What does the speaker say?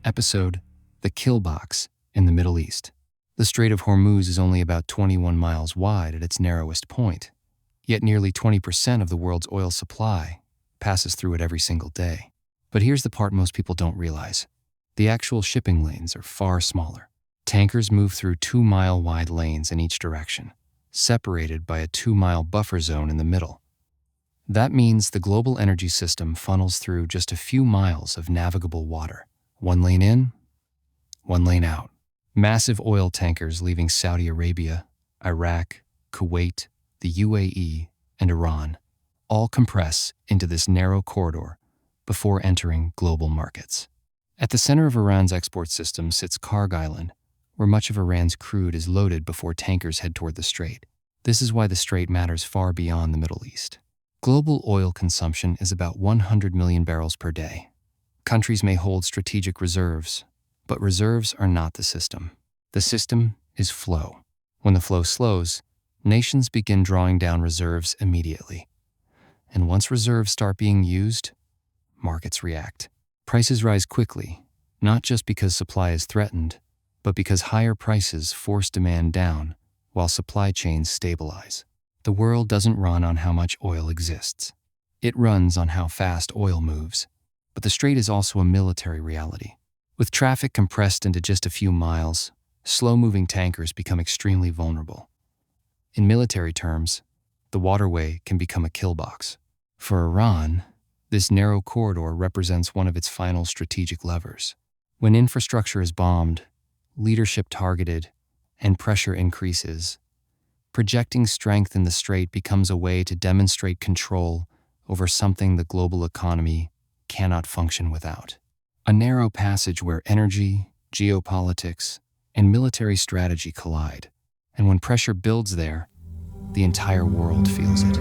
Episode: The Kill Box in the Middle East. The Strait of Hormuz is only about 21 miles wide at its narrowest point, yet nearly 20% of the world's oil supply passes through it every single day. But here's the part most people don't realize. The actual shipping lanes are far smaller. Tankers move through 2-mile wide lanes in each direction, separated by a 2-mile buffer zone in the middle. That means the global energy system funnels through just a few miles of navigable water. One lane in, one lane out. Massive oil tankers leaving Saudi Arabia, Iraq, Kuwait, the UAE, and Iran all compress into this narrow corridor before entering global markets. At the center of Iran's export system sits Karg Island, where much of Iran's crude is loaded before tankers head toward the strait. This is why the strait matters far beyond the Middle East. Global oil consumption is about 100 million barrels per day. Countries may hold strategic reserves, but reserves are not the system. The system is flow. When the flow slows, nations begin drawing down reserves immediately. And once reserves start being used, markets react. Prices rise quickly, not just because supply is threatened, but because higher prices force demand down while supply chains stabilize. The world doesn't run on how much oil exists. It runs on how fast oil moves. But the strait is also a military reality. With traffic compressed into just a few miles, slow-moving tankers become extremely vulnerable. In military terms, the waterway can become a kill box. For Iran, this narrow corridor represents one of its final strategic levers. When infrastructure is bombed, leadership targeted, and pressure increases, projecting strength in the strait becomes a way to demonstrate control over something the global economy cannot function without. A narrow passage where energy, geopolitics, and military strategy collide. And when pressure builds there, the entire world feels it.